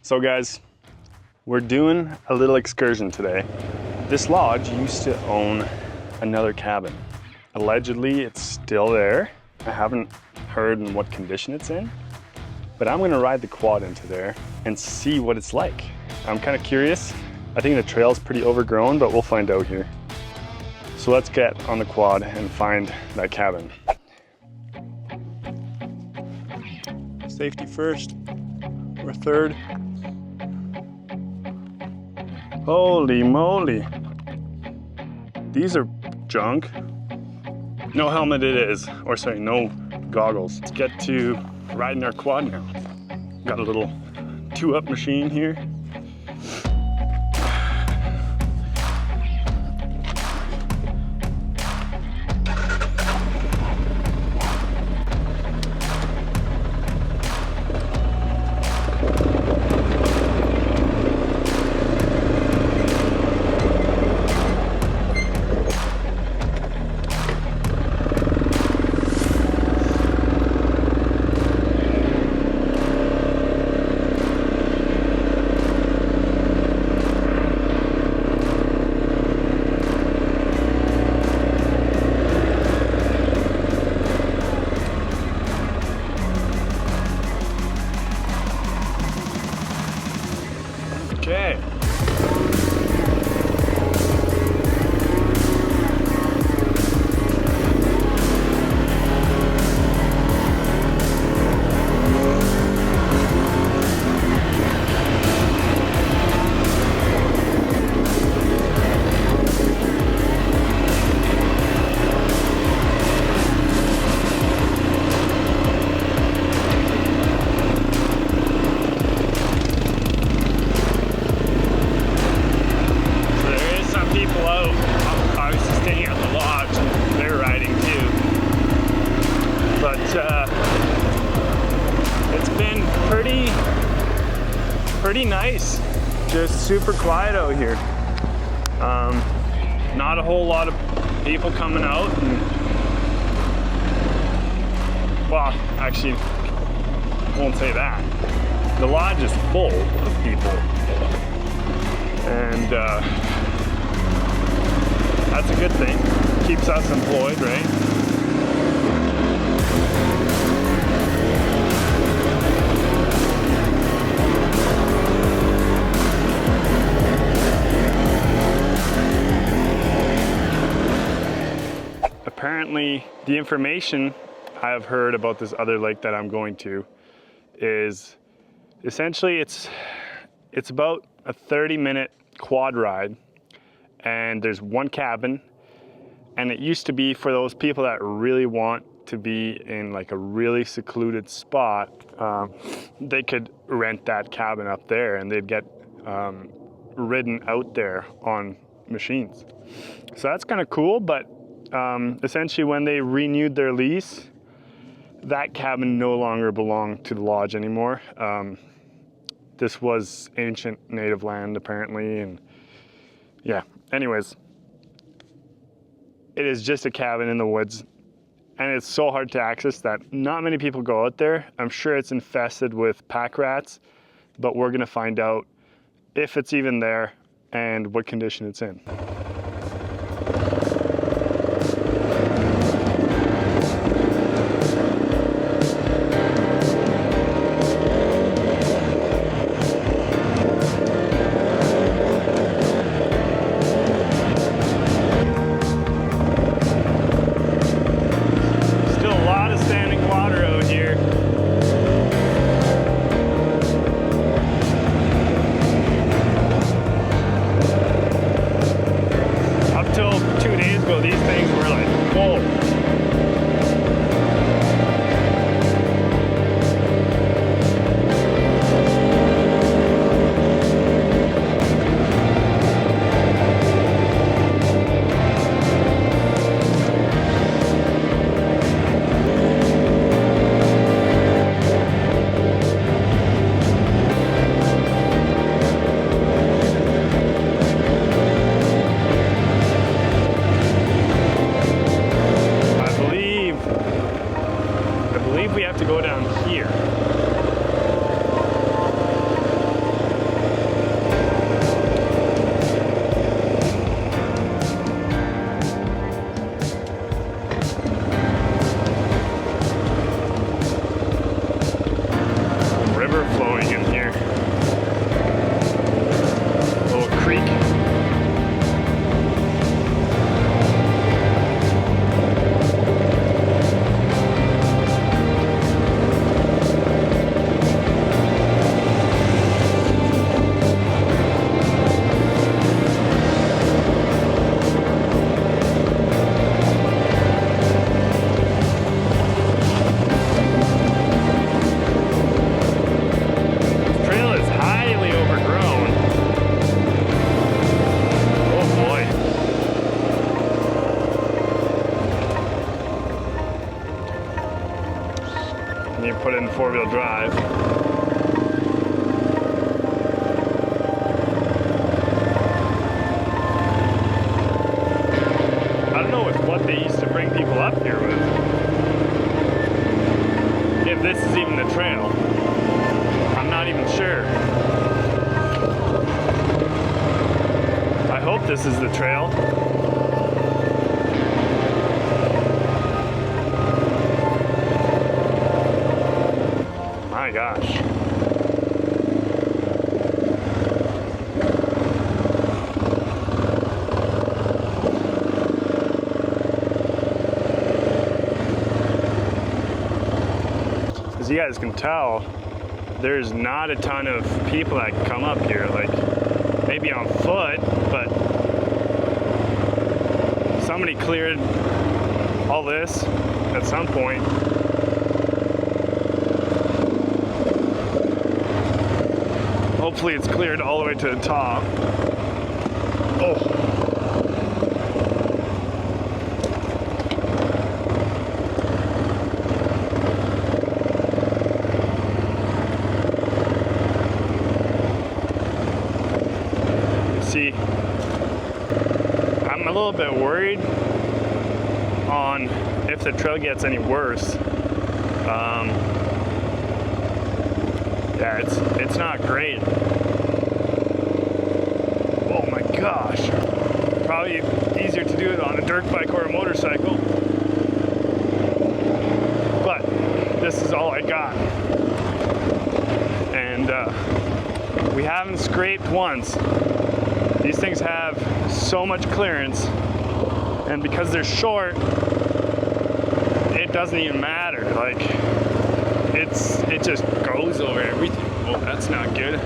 So guys, we're doing a little excursion today. This lodge used to own another cabin. Allegedly, it's still there. I haven't heard in what condition it's in, but I'm gonna ride the quad into there and see what it's like. I'm kind of curious. I think the trail's pretty overgrown, but we'll find out here. So let's get on the quad and find that cabin. Safety first, or third. Holy moly. These are junk. No helmet it is, or sorry, no goggles. Let's get to riding our quad now. Got a little 2-up machine here. Okay. It's been pretty nice. Just super quiet out here. Not a whole lot of people coming out. Well, actually, I won't say that. The lodge is full of people. And that's a good thing. Keeps us employed, right? Apparently, the information I have heard about this other lake that I'm going to is essentially it's about a 30-minute quad ride, and there's one cabin, and it used to be for those people that really want to be in like a really secluded spot. They could rent that cabin up there, and they'd get ridden out there on machines. So that's kind of cool, but essentially when they renewed their lease, that cabin no longer belonged to the lodge anymore. This was ancient native land apparently, and yeah, anyways, it is just a cabin in the woods, and it's so hard to access that not many people go out there. I'm sure it's infested with pack rats, but we're gonna find out if it's even there and what condition it's in. four-wheel drive. I don't know what they used to bring people up here with. If this is even the trail. I'm not even sure. I hope this is the trail. My gosh. As you guys can tell, there's not a ton of people that can come up here, like maybe on foot, but somebody cleared all this at some point. Hopefully it's cleared all the way to the top. Oh. See, I'm a little bit worried on if the trail gets any worse. Yeah, it's not great. Oh my gosh. Probably easier to do it on a dirt bike or a motorcycle. But this is all I got. And we haven't scraped once. These things have so much clearance, and because they're short, it doesn't even matter. Like, it just goes over everything. Oh, that's not good.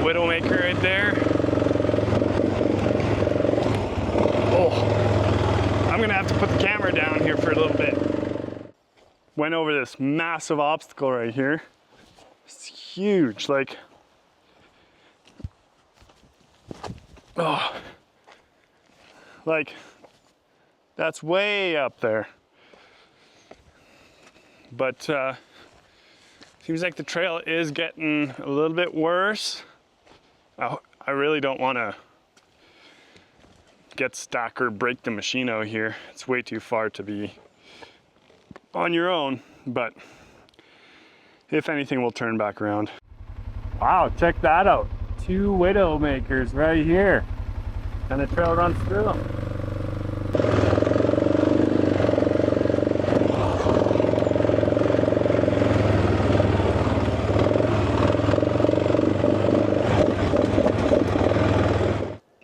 Widowmaker right there. Oh, I'm gonna have to put the camera down here for a little bit. Went over this massive obstacle right here. It's huge, like, oh, like, that's way up there. But seems like the trail is getting a little bit worse. I really don't want to get stuck or break the machine out here. It's way too far to be on your own, but if anything, we'll turn back around. Wow, check that out. 2 widowmakers right here, and the trail runs through them.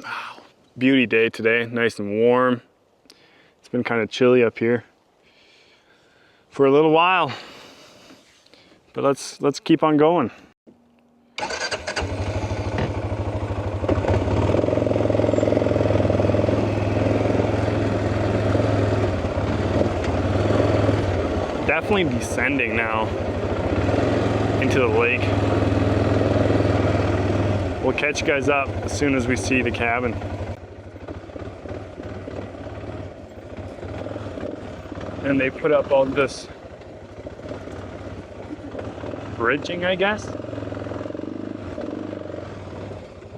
Wow, beauty day today, nice and warm. It's been kind of chilly up here for a little while, but let's keep on going. Definitely descending now into the lake. We'll catch you guys up as soon as we see the cabin. And they put up all this bridging, I guess.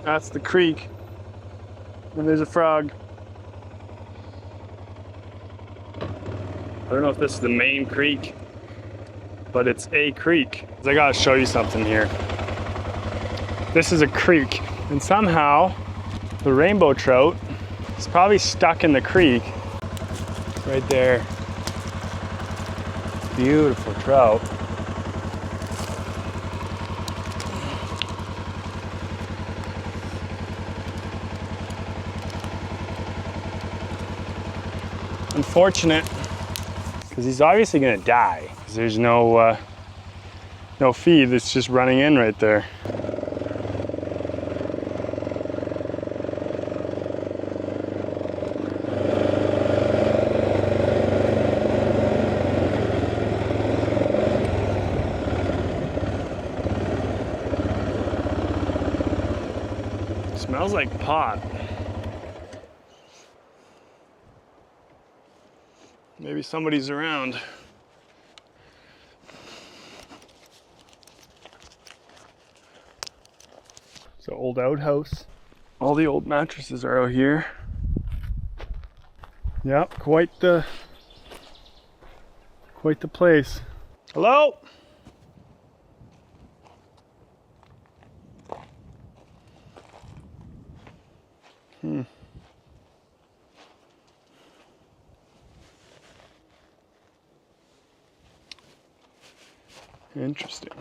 That's the creek. And there's a frog. I don't know if this is the main creek, but it's a creek. I gotta show you something here. This is a creek, and somehow the rainbow trout is probably stuck in the creek. Right there. Beautiful trout. Unfortunate, because he's obviously gonna die, because there's no feed that's just running in right there. Smells like pot. Maybe somebody's around. So old outhouse. All the old mattresses are out here. Yep, quite the place. Hello? Interesting.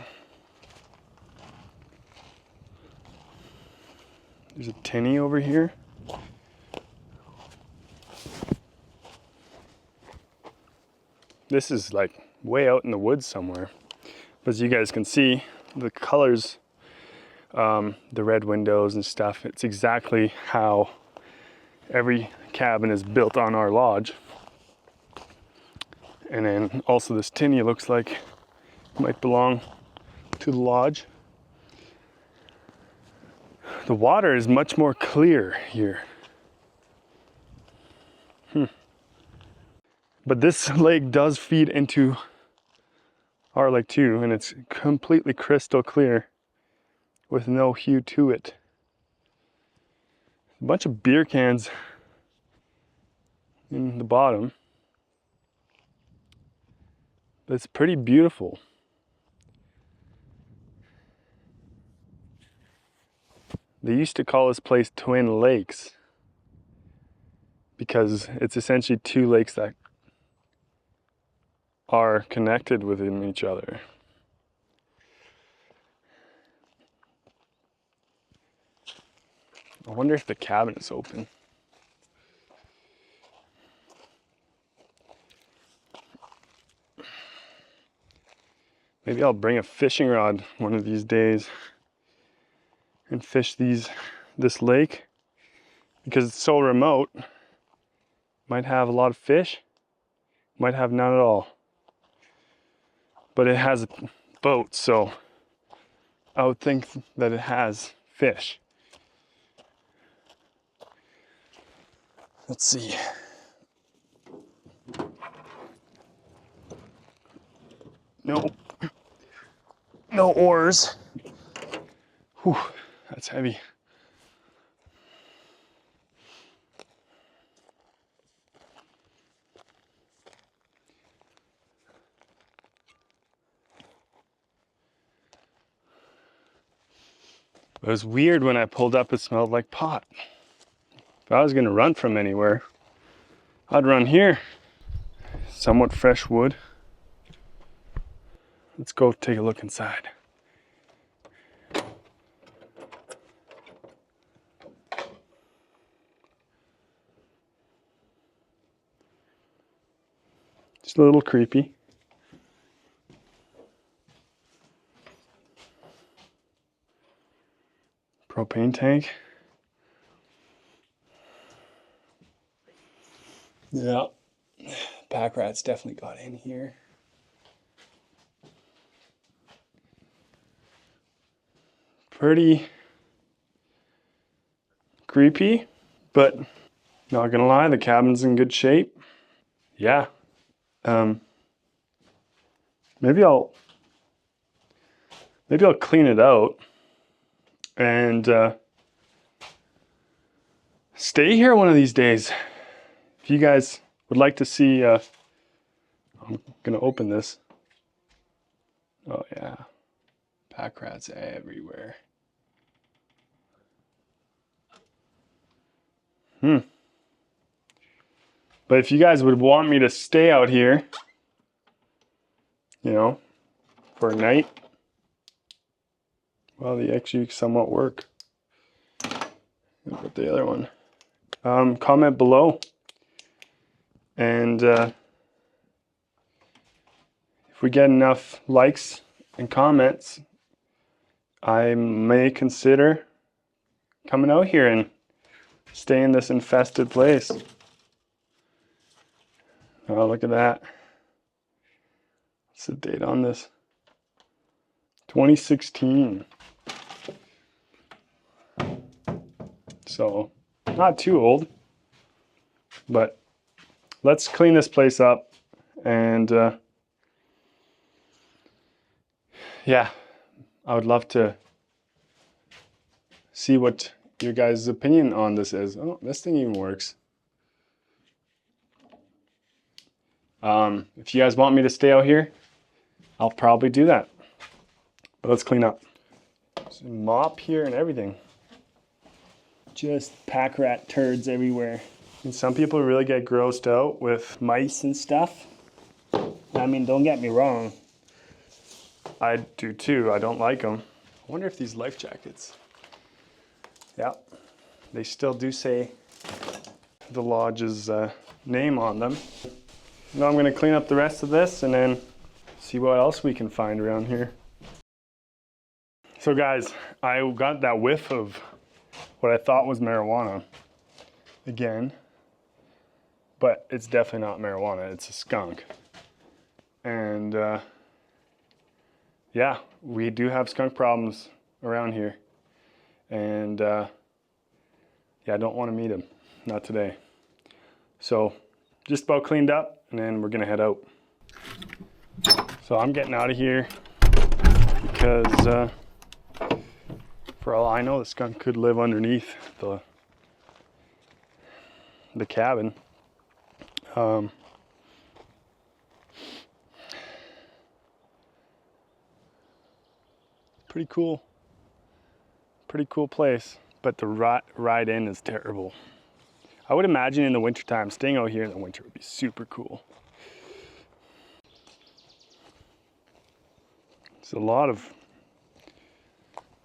There's a tinny over here. This is like way out in the woods somewhere. But as you guys can see, the colors, the red windows and stuff, it's exactly how every cabin is built on our lodge. And then also this tinny looks like it might belong to the lodge. The water is much more clear here. But this lake does feed into our lake too, and it's completely crystal clear with no hue to it. A bunch of beer cans in the bottom. But it's pretty beautiful. They used to call this place Twin Lakes because it's essentially two lakes that are connected within each other. I wonder if the cabin is open. Maybe I'll bring a fishing rod one of these days and fish this lake because it's so remote. Might have a lot of fish, might have none at all. But it has a boat, so I would think that it has fish. Let's see. No oars. Whew, that's heavy. It was weird when I pulled up, it smelled like pot. If I was gonna run from anywhere, I'd run here. Somewhat fresh wood. Let's go take a look inside. Just a little creepy. Propane tank. Yeah, pack rats definitely got in here. Pretty creepy, but not gonna lie, the cabin's in good shape. Yeah. Maybe I'll clean it out and stay here one of these days. If you guys would like to see, I'm gonna open this. Oh yeah, pack rats everywhere. But if you guys would want me to stay out here, you know, for a night, well, they actually somewhat work. Look at the other one. Comment below. And if we get enough likes and comments, I may consider coming out here and stay in this infested place. Oh, look at that. What's the date on this? 2016. So, not too old. But let's clean this place up and yeah, I would love to see what your guys' opinion on this is. Oh, this thing even works. If you guys want me to stay out here, I'll probably do that. But let's clean up. There's a mop here and everything. Just pack rat turds everywhere. And some people really get grossed out with Mice and stuff. I mean, don't get me wrong. I do too. I don't like them. I wonder if these life jackets. Yeah, they still do say the lodge's name on them. Now I'm going to clean up the rest of this and then see what else we can find around here. So guys, I got that whiff of what I thought was marijuana again, but it's definitely not marijuana. It's a skunk. And yeah, we do have skunk problems around here. And yeah, I don't want to meet him, not today. So just about cleaned up and then we're gonna head out. So I'm getting out of here because for all I know, the skunk could live underneath the cabin. Pretty cool place, but the ride in is terrible. I would imagine in the wintertime, staying out here in the winter would be super cool. It's a lot of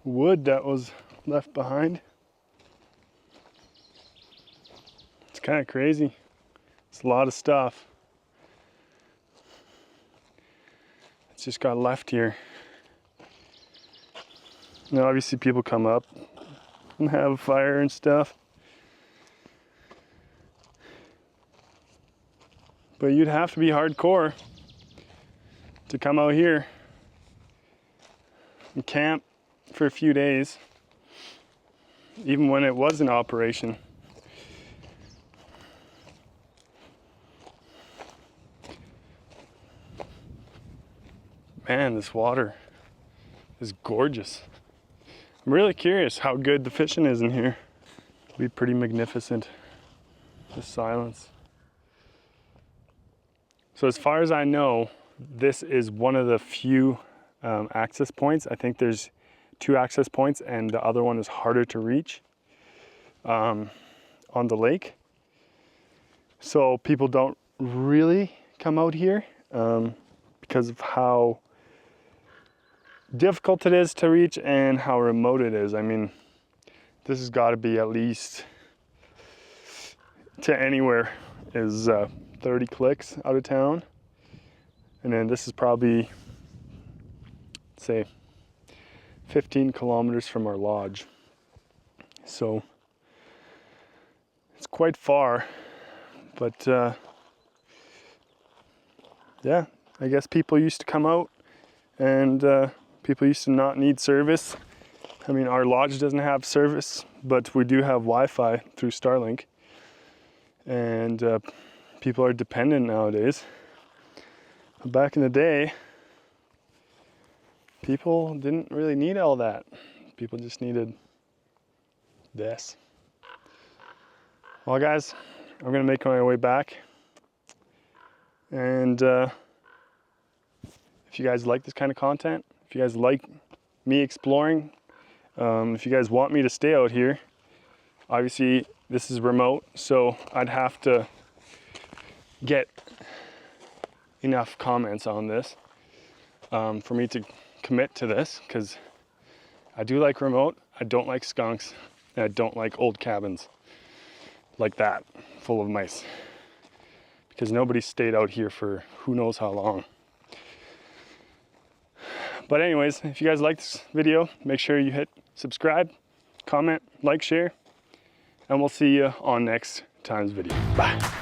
wood that was left behind. It's kind of crazy. It's a lot of stuff. It's just got left here. Now obviously people come up and have a fire and stuff. But you'd have to be hardcore to come out here and camp for a few days, even when it was in operation. Man, this water is gorgeous. I'm really curious how good the fishing is in here. It'll be pretty magnificent, the silence. So as far as I know, this is one of the few access points. I think there's 2 access points and the other one is harder to reach on the lake. So people don't really come out here because of how difficult it is to reach and how remote it is. I mean, this has got to be at least to anywhere is 30 clicks out of town. And then this is probably, say, 15 kilometers from our lodge. So it's quite far, but yeah, I guess people used to come out and people used to not need service. I mean, our lodge doesn't have service, but we do have Wi-Fi through Starlink. And people are dependent nowadays. But back in the day, people didn't really need all that. People just needed this. Well guys, I'm gonna make my way back. And if you guys like this kind of content, if you guys like me exploring, if you guys want me to stay out here, obviously this is remote, so I'd have to get enough comments on this for me to commit to this, because I do like remote, I don't like skunks, and I don't like old cabins like that, full of mice, because nobody stayed out here for who knows how long. But anyways, if you guys like this video, make sure you hit subscribe, comment, like, share, and we'll see you on next time's video. Bye.